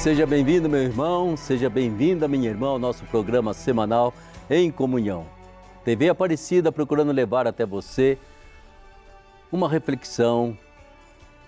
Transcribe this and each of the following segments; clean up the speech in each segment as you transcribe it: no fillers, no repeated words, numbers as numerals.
Seja bem-vindo, meu irmão, seja bem-vinda, minha irmã, ao nosso programa semanal Em Comunhão. TV Aparecida procurando levar até você uma reflexão,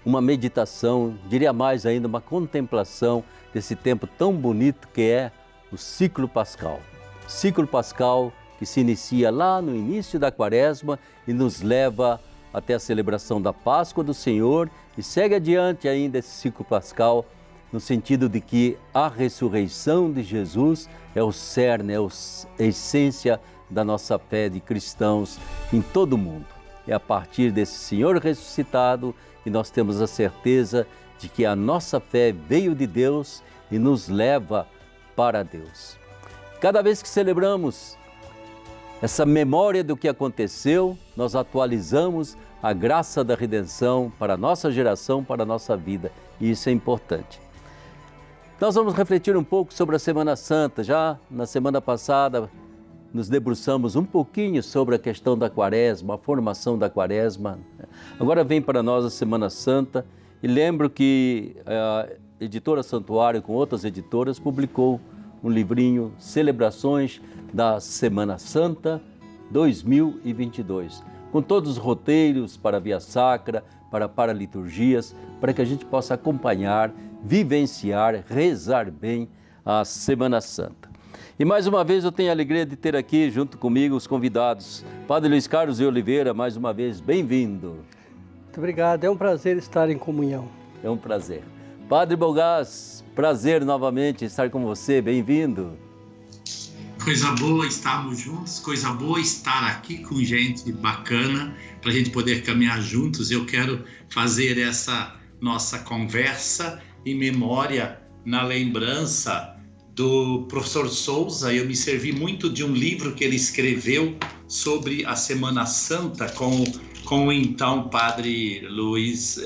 uma meditação, diria mais ainda, uma contemplação desse tempo tão bonito que é o ciclo pascal. Ciclo pascal que se inicia lá no início da Quaresma e nos leva até a celebração da Páscoa do Senhor e segue adiante ainda esse ciclo pascal no sentido de que a ressurreição de Jesus é o cerne, é a essência da nossa fé de cristãos em todo o mundo. É a partir desse Senhor ressuscitado que nós temos a certeza de que a nossa fé veio de Deus e nos leva para Deus. Cada vez que celebramos essa memória do que aconteceu, nós atualizamos a graça da redenção para a nossa geração, para a nossa vida, e isso é importante. Nós vamos refletir um pouco sobre a Semana Santa. Já na semana passada nos debruçamos um pouquinho sobre a questão da Quaresma, a formação da Quaresma. Agora vem para nós a Semana Santa e lembro que a editora Santuário, com outras editoras, publicou um livrinho, Celebrações da Semana Santa 2022, com todos os roteiros para a Via Sacra, para liturgias, para que a gente possa acompanhar, vivenciar, rezar bem a Semana Santa. E mais uma vez eu tenho a alegria de ter aqui junto comigo os convidados. Padre Luiz Carlos de Oliveira, mais uma vez, bem-vindo. Muito obrigado, é um prazer estar em comunhão. É um prazer. Padre Bogás, prazer novamente estar com você, bem-vindo. Coisa boa estarmos juntos, coisa boa estar aqui com gente bacana, para a gente poder caminhar juntos. Eu quero fazer essa nossa conversa em memória, na lembrança do professor Souza. Eu me servi muito de um livro que ele escreveu sobre a Semana Santa com o então padre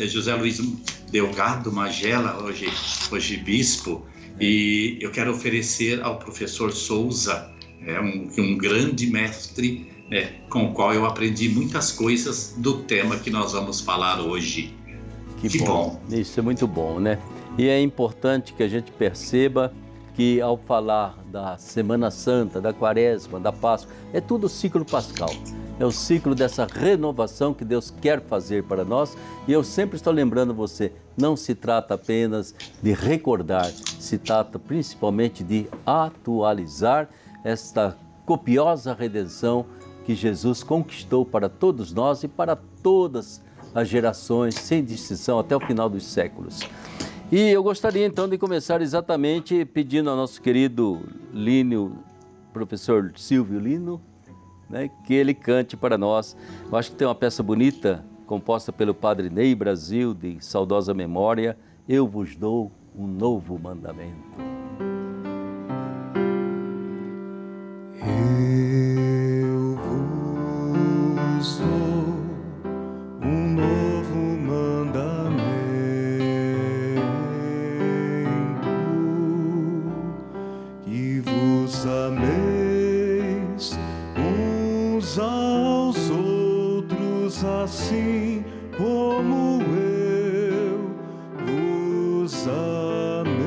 José Luiz Delgado Magela, hoje bispo. E eu quero oferecer ao professor Souza, um grande mestre, com o qual eu aprendi muitas coisas do tema que nós vamos falar hoje. Que bom! Isso é muito bom, né? E é importante que a gente perceba que ao falar da Semana Santa, da Quaresma, da Páscoa, é tudo o ciclo pascal. É o ciclo dessa renovação que Deus quer fazer para nós. E eu sempre estou lembrando você, não se trata apenas de recordar, se trata principalmente de atualizar esta copiosa redenção que Jesus conquistou para todos nós e para todas as gerações, sem distinção, até o final dos séculos. E eu gostaria então de começar exatamente pedindo ao nosso querido Lino, professor Silvio Lino, que ele cante para nós. Eu acho que tem uma peça bonita, composta pelo padre Ney Brasil, de saudosa memória, Eu vos dou um novo mandamento. Eu vos dou um novo mandamento, que vos ameis uns aos outros assim como eu vos amei.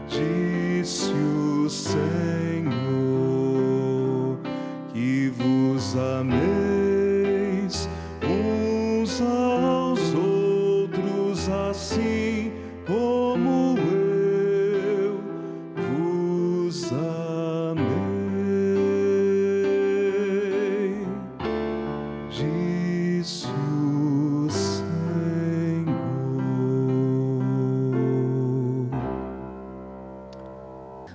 Disse o Senhor que vos ameis uns aos outros assim como eu vos amei. Disse o Senhor.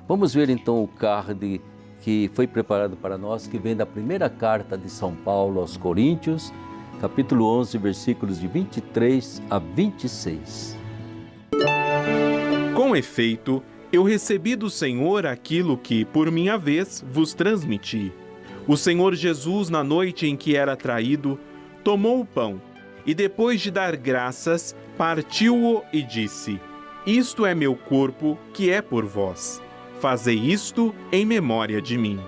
Vamos ver então o card que foi preparado para nós, que vem da primeira carta de São Paulo aos Coríntios, capítulo 11, versículos de 23 a 26. Com efeito, eu recebi do Senhor aquilo que, por minha vez, vos transmiti. O Senhor Jesus, na noite em que era traído, tomou o pão e, depois de dar graças, partiu-o e disse: Isto é meu corpo, que é por vós. Fazei isto em memória de mim.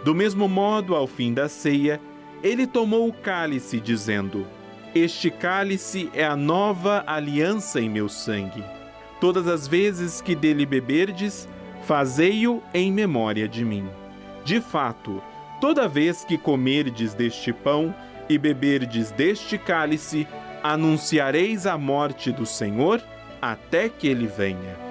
Do mesmo modo, ao fim da ceia, ele tomou o cálice, dizendo: Este cálice é a nova aliança em meu sangue. Todas as vezes que dele beberdes, fazei-o em memória de mim. De fato, toda vez que comerdes deste pão e beberdes deste cálice, anunciareis a morte do Senhor até que ele venha.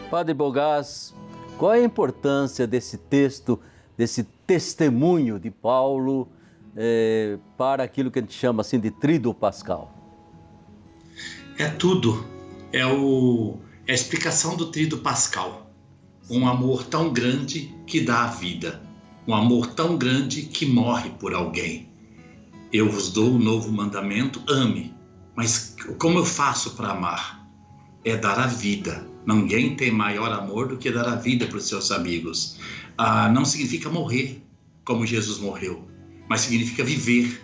Padre Bogás, qual é a importância desse texto, desse testemunho de Paulo para aquilo que a gente chama assim de tríduo pascal? É tudo. É a explicação do tríduo pascal. Um amor tão grande que dá a vida. Um amor tão grande que morre por alguém. Eu vos dou um novo mandamento, ame. Mas como eu faço para amar? É dar a vida. Ninguém tem maior amor do que dar a vida para os seus amigos. Não significa morrer como Jesus morreu, mas significa viver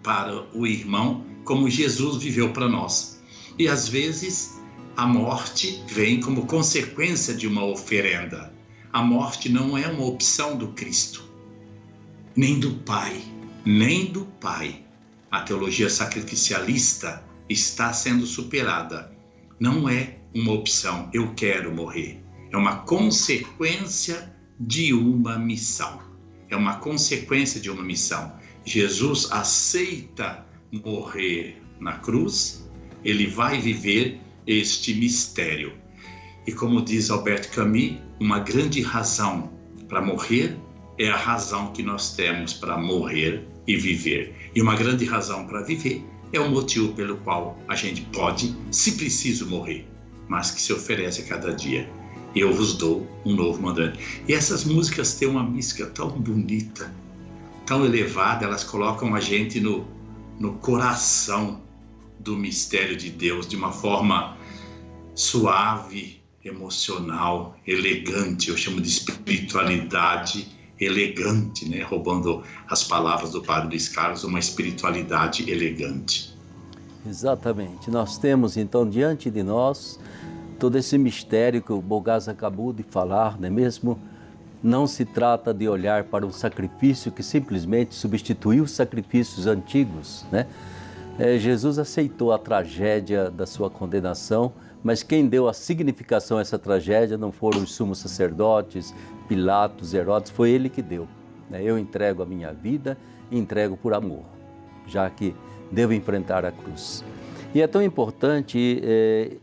para o irmão como Jesus viveu para nós. E às vezes a morte vem como consequência de uma oferenda. A morte não é uma opção do Cristo, nem do Pai, nem do Pai. A teologia sacrificialista está sendo superada. Não é uma opção, eu quero morrer. É uma consequência de uma missão. É uma consequência de uma missão. Jesus aceita morrer na cruz, ele vai viver este mistério. E como diz Albert Camus, uma grande razão para morrer é a razão que nós temos para morrer e viver. E uma grande razão para viver é o motivo pelo qual a gente pode, se preciso, morrer, mas que se oferece a cada dia. Eu vos dou um novo mandamento. E essas músicas têm uma mística tão bonita, tão elevada, elas colocam a gente no coração do mistério de Deus, de uma forma suave, emocional, elegante. Eu chamo de espiritualidade elegante, né? Roubando as palavras do Padre Luiz Carlos, uma espiritualidade elegante. Exatamente. Nós temos então diante de nós todo esse mistério que o Bogás acabou de falar, não é mesmo? Não se trata de olhar para um sacrifício que simplesmente substituiu os sacrifícios antigos, né? Jesus aceitou a tragédia da sua condenação, mas quem deu a significação a essa tragédia não foram os sumos sacerdotes, Pilatos, Herodes, foi ele que deu. Eu entrego a minha vida e entrego por amor, já que devo enfrentar a cruz. E é tão importante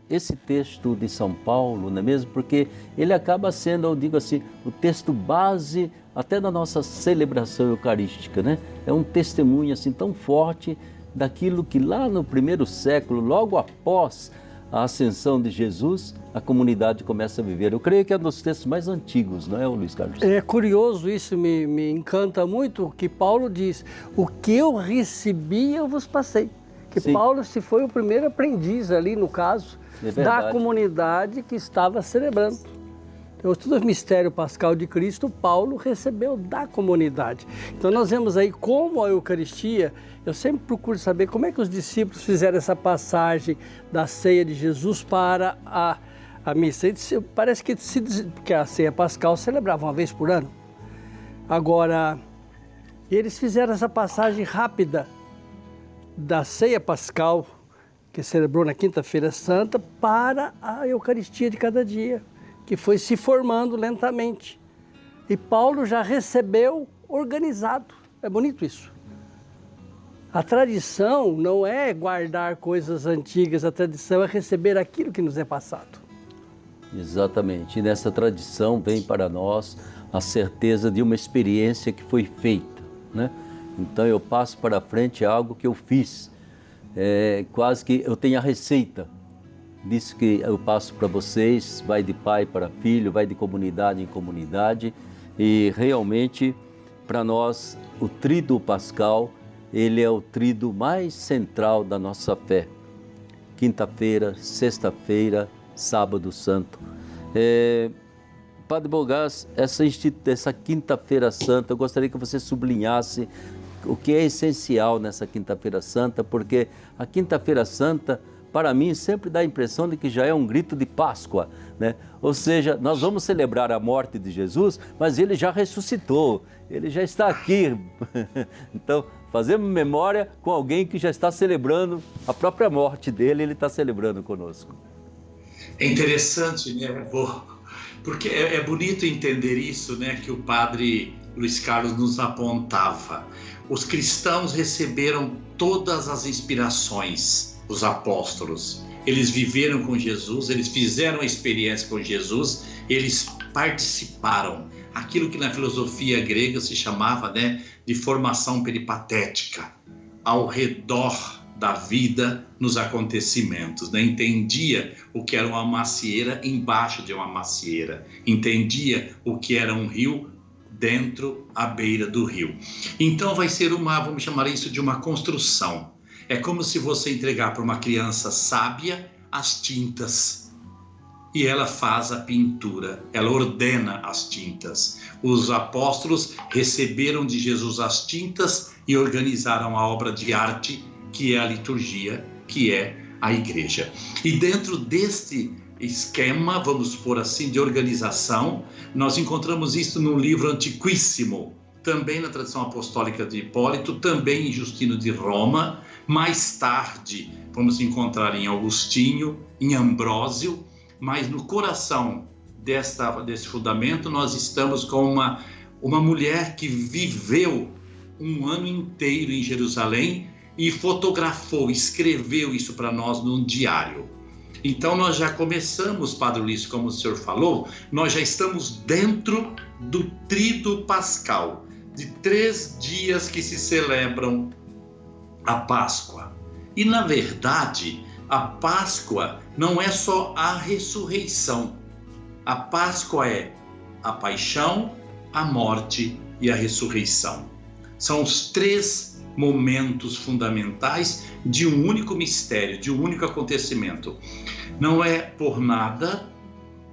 esse texto de São Paulo, não é mesmo? Porque ele acaba sendo, eu digo assim, o texto base até da nossa celebração eucarística, né? É um testemunho assim tão forte daquilo que lá no primeiro século, logo após a ascensão de Jesus, a comunidade começa a viver. Eu creio que é um dos textos mais antigos, não é, Luiz Carlos? É curioso isso, me encanta muito, que Paulo diz, o que eu recebi eu vos passei. Que Sim. Paulo se foi o primeiro aprendiz ali, no caso, da comunidade que estava celebrando. Então, todo o mistério pascal de Cristo, Paulo recebeu da comunidade. Então, nós vemos aí como a Eucaristia, eu sempre procuro saber como é que os discípulos fizeram essa passagem da ceia de Jesus para a missa. Parece que a ceia pascal celebrava uma vez por ano. Agora, eles fizeram essa passagem rápida da ceia pascal, que celebrou na Quinta-feira Santa, para a Eucaristia de cada dia, que foi se formando lentamente. E Paulo já recebeu organizado. É bonito isso. A tradição não é guardar coisas antigas, a tradição é receber aquilo que nos é passado. Exatamente. E nessa tradição vem para nós a certeza de uma experiência que foi feita, né? Então eu passo para frente algo que eu fiz. Quase que eu tenho a receita disso que eu passo para vocês, vai de pai para filho, vai de comunidade em comunidade. E realmente, para nós, o tríduo pascal, ele é o tríduo mais central da nossa fé. Quinta-feira, sexta-feira, sábado santo. Padre Bogás, essa Quinta-feira Santa, eu gostaria que você sublinhasse o que é essencial nessa Quinta-feira Santa, porque a Quinta-feira Santa para mim, sempre dá a impressão de que já é um grito de Páscoa, né? Ou seja, nós vamos celebrar a morte de Jesus, mas ele já ressuscitou, ele já está aqui. Então, fazemos memória com alguém que já está celebrando a própria morte dele, ele está celebrando conosco. É interessante, né, porque é bonito entender isso, né, que o padre Luiz Carlos nos apontava. Os cristãos receberam todas as inspirações, os apóstolos. Eles viveram com Jesus, eles fizeram a experiência com Jesus, eles participaram. Aquilo que na filosofia grega se chamava, né, de formação peripatética, ao redor da vida nos acontecimentos, né? Entendia o que era uma macieira embaixo de uma macieira, entendia o que era um rio dentro, à beira do rio. Então vai ser vamos chamar isso de uma construção. É como se você entregar para uma criança sábia as tintas e ela faz a pintura, ela ordena as tintas. Os apóstolos receberam de Jesus as tintas e organizaram a obra de arte que é a liturgia, que é a igreja. E dentro deste esquema, vamos pôr assim, de organização, nós encontramos isso num livro antiquíssimo, também na tradição apostólica de Hipólito, também em Justino de Roma, mais tarde vamos encontrar em Agostinho, em Ambrósio, mas no coração desse fundamento nós estamos com uma mulher que viveu um ano inteiro em Jerusalém e fotografou, escreveu isso para nós num diário. Então nós já começamos, Padre Ulisses, como o senhor falou, nós já estamos dentro do Tríduo Pascal, de 3 dias que se celebram a Páscoa. E na verdade, a Páscoa não é só a ressurreição. A Páscoa é a paixão, a morte e a ressurreição. São os 3 momentos fundamentais de um único mistério, de um único acontecimento. Não é por nada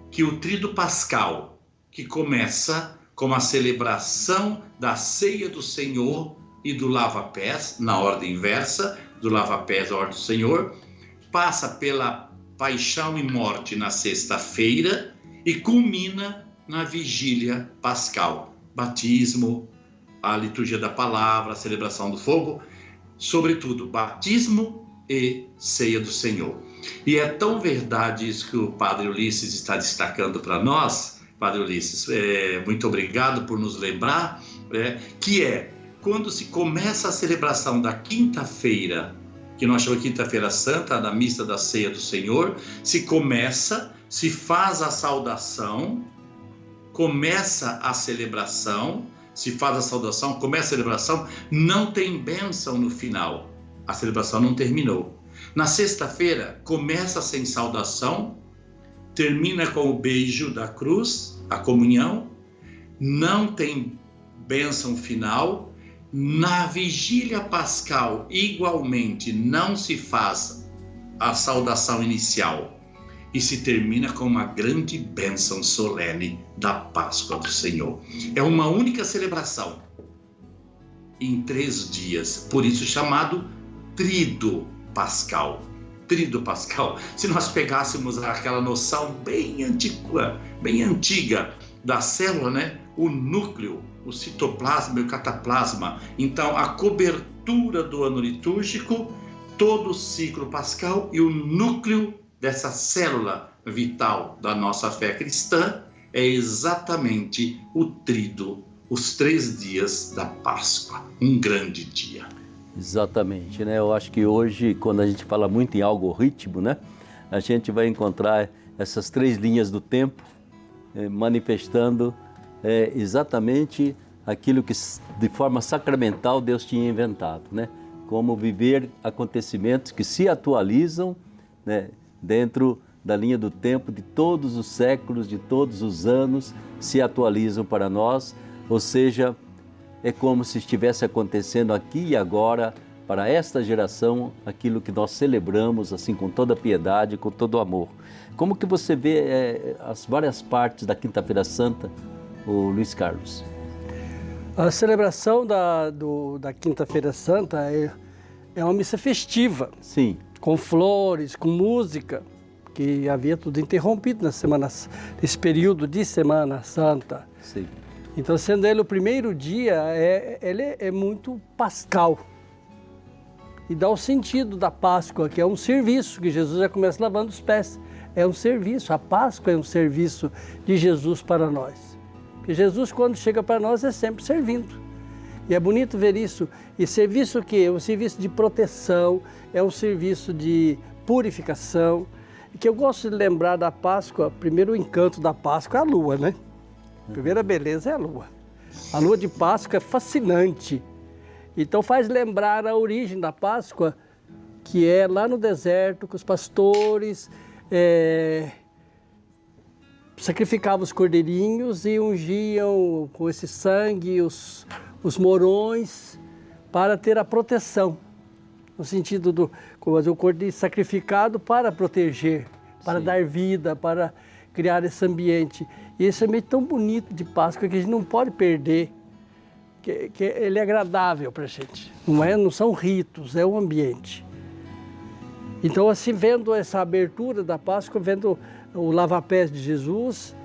que o Tríduo Pascal, que começa com a celebração da ceia do Senhor e do lava-pés, na ordem inversa, do lava-pés à ordem do Senhor, passa pela paixão e morte na sexta-feira e culmina na vigília pascal, batismo, a liturgia da palavra, a celebração do fogo, sobretudo batismo e ceia do Senhor. E é tão verdade isso que o Padre Ulisses está destacando para nós, Padre Ulisses, muito obrigado por nos lembrar, que é quando se começa a celebração da quinta-feira, que nós chamamos de quinta-feira santa, da missa da ceia do Senhor, se faz a saudação, começa a celebração, começa a celebração, não tem bênção no final. A celebração não terminou. Na sexta-feira, começa sem saudação, termina com o beijo da cruz, a comunhão, não tem bênção final. Na vigília pascal, igualmente, não se faz a saudação inicial e se termina com uma grande bênção solene da Páscoa do Senhor. É uma única celebração em 3 dias, por isso chamado Tríduo Pascal. Tríduo Pascal, se nós pegássemos aquela noção bem antiga da célula, né? O núcleo, o citoplasma e o cataplasma. Então, a cobertura do ano litúrgico, todo o ciclo pascal e o núcleo dessa célula vital da nossa fé cristã é exatamente o tríduo, os 3 dias da Páscoa, um grande dia. Exatamente, né? Eu acho que hoje, quando a gente fala muito em algoritmo, né? A gente vai encontrar essas 3 linhas do tempo manifestando exatamente aquilo que de forma sacramental Deus tinha inventado, né? Como viver acontecimentos que se atualizam, né? Dentro da linha do tempo de todos os séculos, de todos os anos, se atualizam para nós, ou seja, é como se estivesse acontecendo aqui e agora, para esta geração, aquilo que nós celebramos, assim, com toda a piedade, com todo o amor. Como que você vê as várias partes da Quinta-feira Santa, o Luiz Carlos? A celebração da Quinta-feira Santa é uma missa festiva. Sim. com flores, com música, que havia tudo interrompido nesse período de Semana Santa. Sim. Então, sendo ele o primeiro dia, ele é muito pascal. E dá o sentido da Páscoa, que é um serviço, que Jesus já começa lavando os pés. É um serviço, a Páscoa é um serviço de Jesus para nós. Porque Jesus, quando chega para nós, é sempre servindo. E é bonito ver isso. E serviço o quê? É um serviço de proteção, é um serviço de purificação. E que eu gosto de lembrar da Páscoa, primeiro o encanto da Páscoa é a lua, né? A primeira beleza é a lua. A lua de Páscoa é fascinante. Então faz lembrar a origem da Páscoa, que é lá no deserto, que os pastores sacrificavam os cordeirinhos e ungiam com esse sangue os morões para ter a proteção. No sentido do cordeiro sacrificado para proteger, para Sim. dar vida, para criar esse ambiente. E esse ambiente tão bonito de Páscoa que a gente não pode perder, que ele é agradável para a gente. Não são ritos, é o ambiente. Então, assim, vendo essa abertura da Páscoa, vendo o lava-pés de Jesus,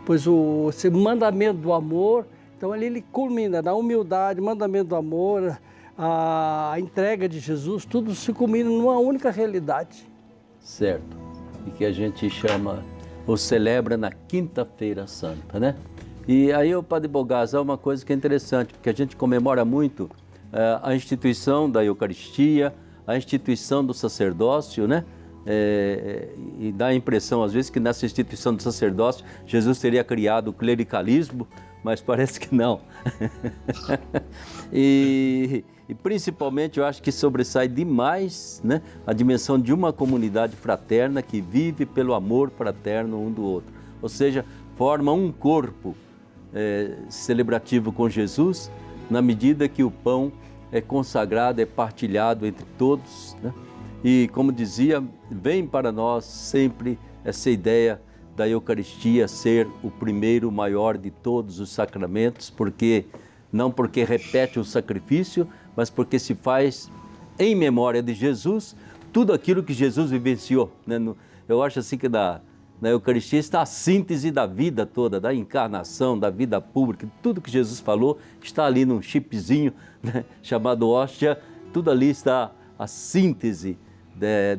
pois esse mandamento do amor, então ali ele culmina na humildade, mandamento do amor, a entrega de Jesus, tudo se culmina numa única realidade. Certo. E que a gente chama, ou celebra na Quinta-feira Santa, né? E aí, o Padre Bogazzo, é uma coisa que é interessante, porque a gente comemora muito a instituição da Eucaristia, a instituição do sacerdócio, né? E dá a impressão, às vezes, que nessa instituição do sacerdócio, Jesus teria criado o clericalismo, mas parece que não. E principalmente, eu acho que sobressai demais, né, a dimensão de uma comunidade fraterna que vive pelo amor fraterno um do outro. Ou seja, forma um corpo celebrativo com Jesus, na medida que o pão é consagrado, é partilhado entre todos, né? E, como dizia, vem para nós sempre essa ideia da Eucaristia ser o primeiro maior de todos os sacramentos, não porque repete o sacrifício, mas porque se faz em memória de Jesus tudo aquilo que Jesus vivenciou, né? Eu acho assim que na Eucaristia está a síntese da vida toda, da encarnação, da vida pública, tudo que Jesus falou está ali num chipzinho, né, chamado hóstia, tudo ali está a síntese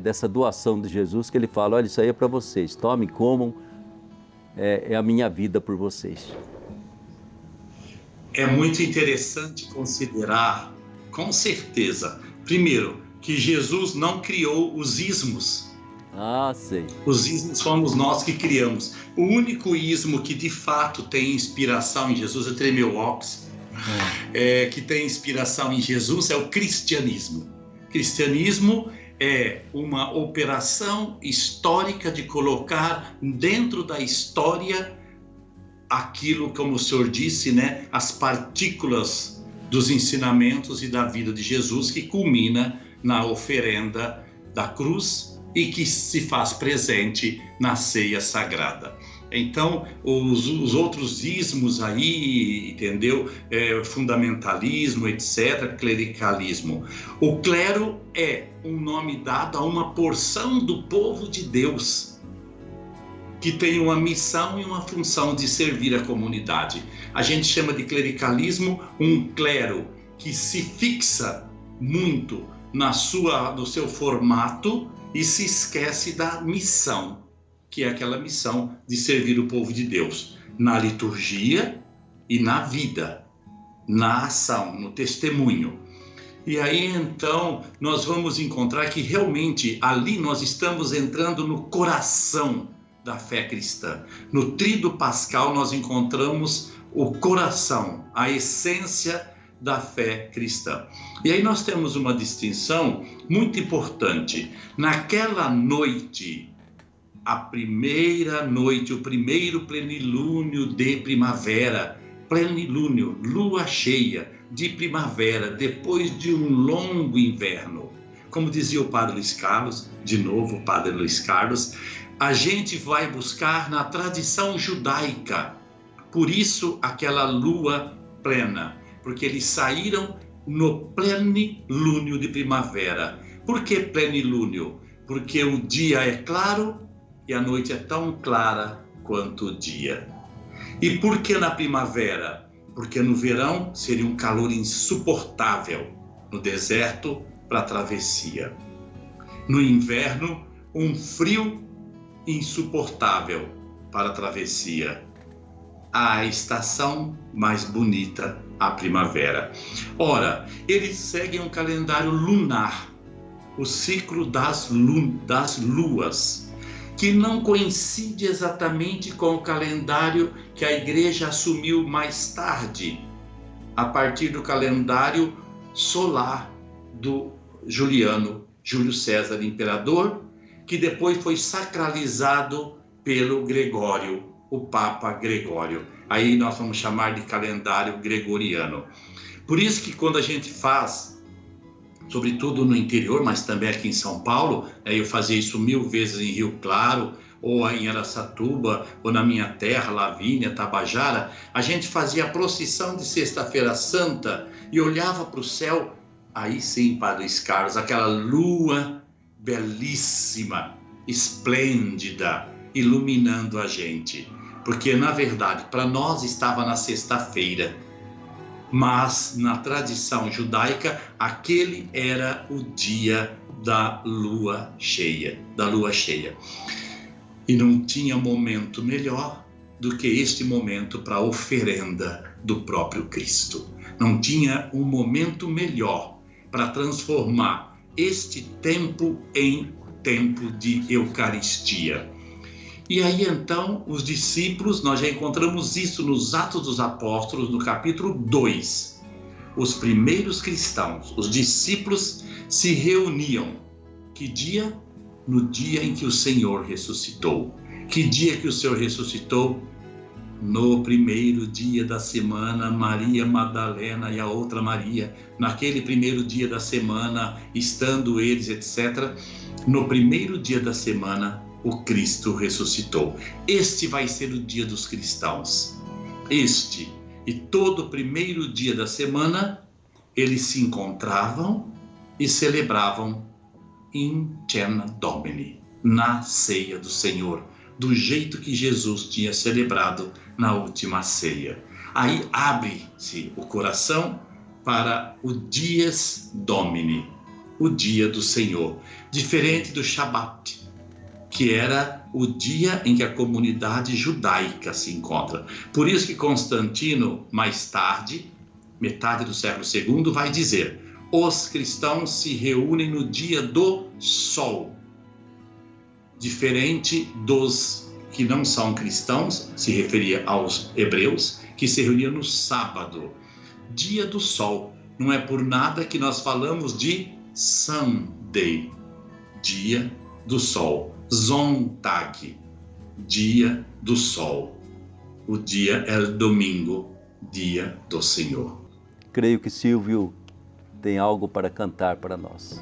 dessa doação de Jesus, que ele fala, olha, isso aí é para vocês, tomem, comam, é a minha vida por vocês. É muito interessante considerar, com certeza, primeiro, que Jesus não criou os ismos. Ah, sei. Os ismos fomos nós que criamos. O único ismo que de fato tem inspiração em Jesus, eu tirei meu óculos, que tem inspiração em Jesus é o cristianismo. Cristianismo é uma operação histórica de colocar dentro da história aquilo, como o senhor disse, né, as partículas dos ensinamentos e da vida de Jesus, que culmina na oferenda da cruz e que se faz presente na ceia sagrada. Então, os outros ismos aí, entendeu? Fundamentalismo, etc., clericalismo. O clero é um nome dado a uma porção do povo de Deus, que tem uma missão e uma função de servir a comunidade. A gente chama de clericalismo um clero que se fixa muito no seu formato e se esquece da missão, que é aquela missão de servir o povo de Deus, na liturgia e na vida, na ação, no testemunho. E aí, então, nós vamos encontrar que realmente ali nós estamos entrando no coração da fé cristã. No Tríduo Pascal nós encontramos o coração, a essência da fé cristã. E aí nós temos uma distinção muito importante. Naquela noite, a primeira noite, o primeiro plenilúnio de primavera, plenilúnio, lua cheia de primavera, depois de um longo inverno. Como dizia o Padre Luiz Carlos, de novo o Padre Luiz Carlos, a gente vai buscar na tradição judaica, por isso aquela lua plena, porque eles saíram no plenilúnio de primavera. Por que plenilúnio? porque o dia é claro e a noite é tão clara quanto o dia. E por que na primavera? Porque no verão seria um calor insuportável, no deserto para a travessia. No inverno, um frio insuportável para a travessia. A estação mais bonita, a primavera. Ora, eles seguem um calendário lunar, o ciclo das luas, que não coincide exatamente com o calendário que a igreja assumiu mais tarde, a partir do calendário solar do Júlio César, imperador, que depois foi sacralizado pelo Gregório, o Papa Gregório. Aí nós vamos chamar de calendário gregoriano. Por isso que quando a gente faz, sobretudo no interior, mas também aqui em São Paulo, eu fazia isso 1000 vezes em Rio Claro, ou em Araçatuba, ou na minha terra, Lavínia, Tabajara, a gente fazia a procissão de Sexta-feira Santa e olhava para o céu, aí sim, Padre Carlos, aquela lua belíssima, esplêndida, iluminando a gente. Porque, na verdade, para nós estava na sexta-feira, mas na tradição judaica, aquele era o dia da lua cheia, E não tinha momento melhor do que este momento para a oferenda do próprio Cristo. Não tinha um momento melhor para transformar este tempo em tempo de Eucaristia. E aí então os discípulos, nós já encontramos isso nos Atos dos Apóstolos, no capítulo 2. Os primeiros cristãos, os discípulos, se reuniam. Que dia? No dia em que o Senhor ressuscitou. Que dia que o Senhor ressuscitou? No primeiro dia da semana, Maria Madalena e a outra Maria, naquele primeiro dia da semana, estando eles, etc., no primeiro dia da semana, o Cristo ressuscitou. Este vai ser o dia dos cristãos. Este e todo primeiro dia da semana, eles se encontravam e celebravam in cena Domini, na ceia do Senhor, do jeito que Jesus tinha celebrado na última ceia. Aí abre-se o coração para o Dies Domini, o dia do Senhor, diferente do Shabat, que era o dia em que a comunidade judaica se encontra. Por isso que Constantino, mais tarde, metade do século II, vai dizer: os cristãos se reúnem no dia do sol. Diferente dos que não são cristãos, se referia aos hebreus, que se reuniam no sábado. Dia do sol. Não é por nada que nós falamos de Sunday, dia do sol. Sonntag, dia do sol. O dia é domingo, dia do Senhor. Creio que Silvio tem algo para cantar para nós.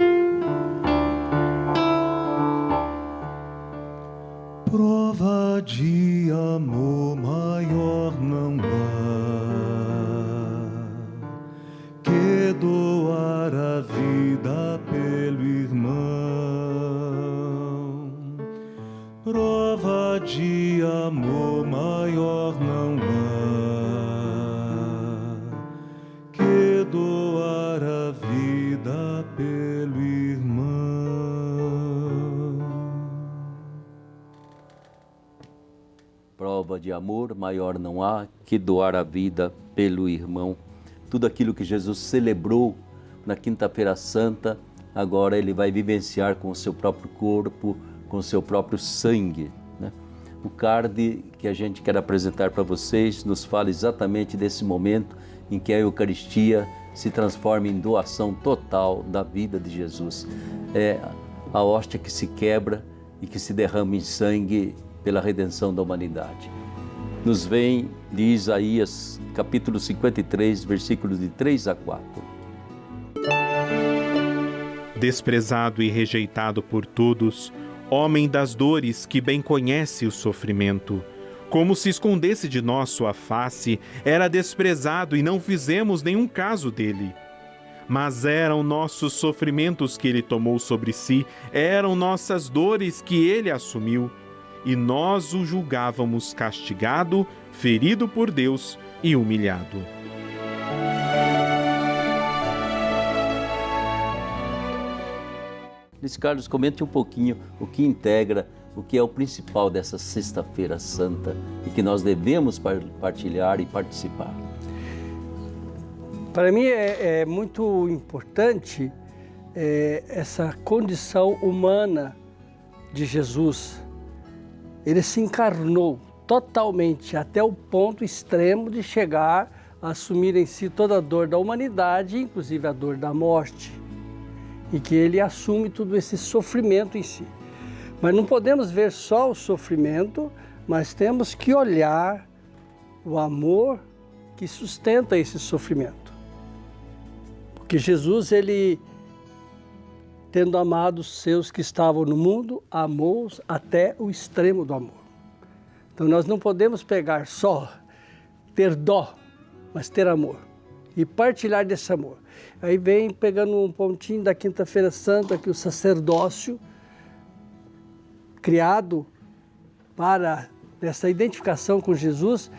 Prova de amor maior não há que doar a vida pelo irmão. Prova de amor maior não há que doar a vida pelo irmão. Prova de amor maior não há que doar a vida pelo irmão. Tudo aquilo que Jesus celebrou na Quinta-feira Santa, agora ele vai vivenciar com o seu próprio corpo, com o seu próprio sangue, né? O card que a gente quer apresentar para vocês nos fala exatamente desse momento em que a Eucaristia se transforma em doação total da vida de Jesus. É a hóstia que se quebra e que se derrama em sangue pela redenção da humanidade. Nos vem de Isaías, capítulo 53, versículos de 3 a 4. Desprezado e rejeitado por todos, homem das dores que bem conhece o sofrimento, como se escondesse de nós sua face, era desprezado e não fizemos nenhum caso dele. Mas eram nossos sofrimentos que ele tomou sobre si, eram nossas dores que ele assumiu, e nós o julgávamos castigado, ferido por Deus e humilhado. Luiz Carlos, comente um pouquinho o que integra, o que é o principal dessa Sexta-feira Santa e que nós devemos partilhar e participar. Para mim é muito importante essa condição humana de Jesus. Ele se encarnou totalmente até o ponto extremo de chegar a assumir em si toda a dor da humanidade, inclusive a dor da morte, e que ele assume todo esse sofrimento em si. Mas não podemos ver só o sofrimento, mas temos que olhar o amor que sustenta esse sofrimento. Porque Jesus, ele, tendo amado os seus que estavam no mundo, amou-os até o extremo do amor. Então nós não podemos pegar só, ter dó, mas ter amor e partilhar desse amor. Aí vem pegando um pontinho da Quinta-feira Santa, que o sacerdócio, criado para essa identificação com Jesus,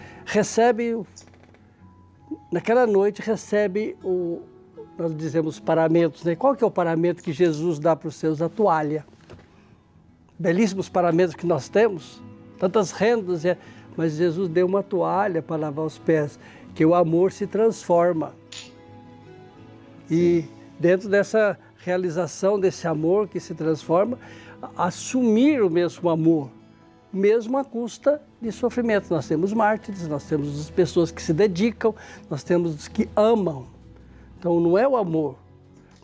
naquela noite recebe nós dizemos paramentos, né? Qual que é o paramento que Jesus dá para os seus? A toalha. Belíssimos paramentos que nós temos, tantas rendas, mas Jesus deu uma toalha para lavar os pés, que o amor se transforma. E dentro dessa realização desse amor que se transforma, assumir o mesmo amor, mesmo à custa de sofrimento. Nós temos mártires, nós temos as pessoas que se dedicam, nós temos os que amam. Então não é o amor,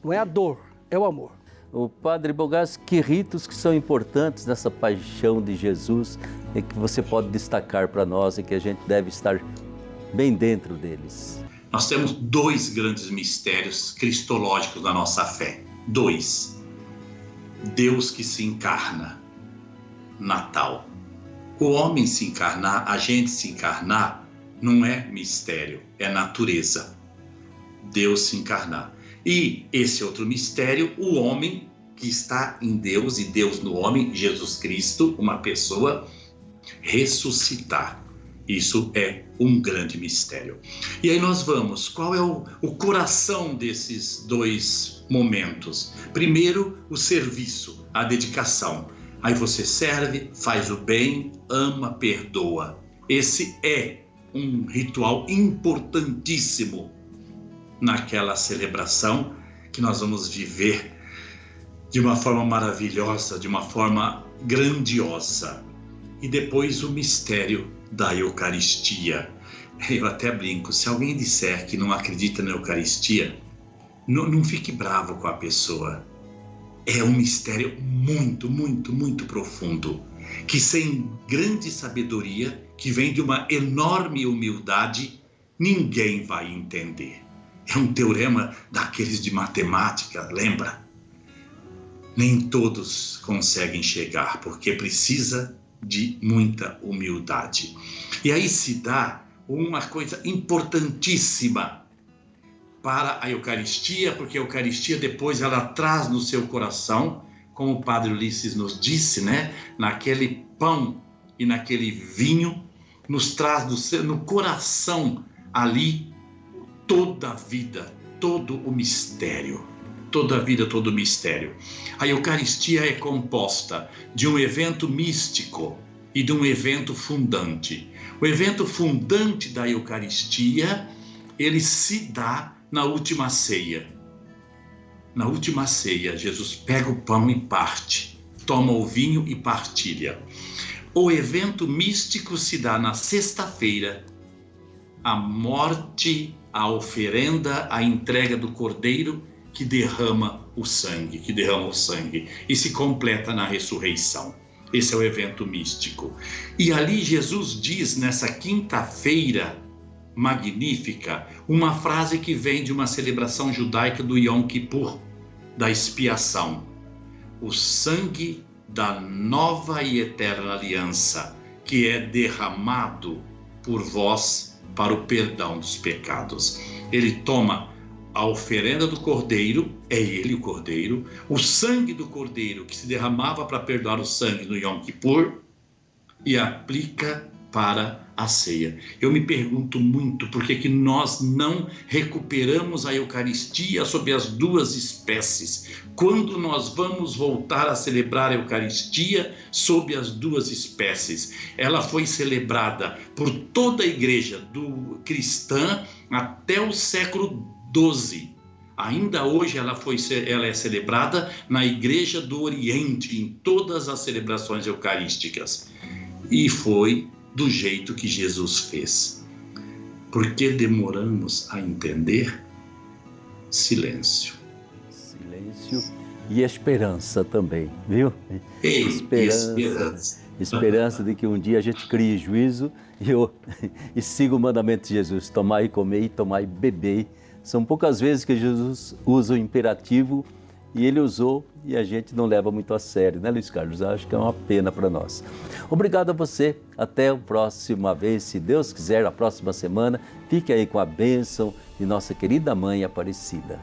não é a dor, é o amor. O Padre Bogás, que ritos que são importantes nessa paixão de Jesus e que você pode destacar para nós e que a gente deve estar bem dentro deles? Nós temos 2 grandes mistérios cristológicos da nossa fé. 2. Deus que se encarna, Natal. O homem se encarnar, a gente se encarnar, não é mistério, é natureza. Deus se encarnar. E esse outro mistério, o homem que está em Deus e Deus no homem, Jesus Cristo, uma pessoa, ressuscitar. Isso é um grande mistério. E aí nós vamos, qual é o coração desses 2 momentos? Primeiro, o serviço, a dedicação. Aí você serve, faz o bem, ama, perdoa. Esse é um ritual importantíssimo naquela celebração que nós vamos viver de uma forma maravilhosa, de uma forma grandiosa. E depois o mistério da Eucaristia. Eu até brinco, se alguém disser que não acredita na Eucaristia, não fique bravo com a pessoa. É um mistério muito, muito, muito profundo, que sem grande sabedoria, que vem de uma enorme humildade, ninguém vai entender. É um teorema daqueles de matemática, lembra? Nem todos conseguem chegar, porque precisa de muita humildade. E aí se dá uma coisa importantíssima para a Eucaristia, porque a Eucaristia depois ela traz no seu coração, como o Padre Ulisses nos disse, né? Naquele pão e naquele vinho, nos traz no coração ali toda a vida, todo o mistério. Toda a vida, todo o mistério. A Eucaristia é composta de um evento místico e de um evento fundante. O evento fundante da Eucaristia, ele se dá na última ceia. Na última ceia, Jesus pega o pão e parte, toma o vinho e partilha. O evento místico se dá na sexta-feira, a morte, a oferenda, a entrega do Cordeiro que derrama o sangue, e se completa na ressurreição. Esse é o evento místico. E ali Jesus diz, nessa quinta-feira magnífica, uma frase que vem de uma celebração judaica do Yom Kippur, da expiação. O sangue da nova e eterna aliança, que é derramado por vós para o perdão dos pecados. Ele toma a oferenda do cordeiro, é ele o cordeiro, o sangue do cordeiro que se derramava para perdoar o sangue no Yom Kippur, e aplica para a ceia. Eu me pergunto muito por que nós não recuperamos a Eucaristia sob as duas espécies. Quando nós vamos voltar a celebrar a Eucaristia sob as duas espécies? Ela foi celebrada por toda a igreja cristã até o século XII. Ainda hoje ela é celebrada na Igreja do Oriente, em todas as celebrações eucarísticas. E foi do jeito que Jesus fez. Por que demoramos a entender? Silêncio. Silêncio e esperança também, viu? Esperança. Esperança de que um dia a gente crie juízo e siga o mandamento de Jesus: tomai e comei, tomai e bebei. São poucas vezes que Jesus usa o imperativo, e ele usou e a gente não leva muito a sério, né, Luiz Carlos? Acho que é uma pena para nós. Obrigado a você. Até a próxima vez, se Deus quiser, a próxima semana. Fique aí com a bênção de nossa querida Mãe Aparecida.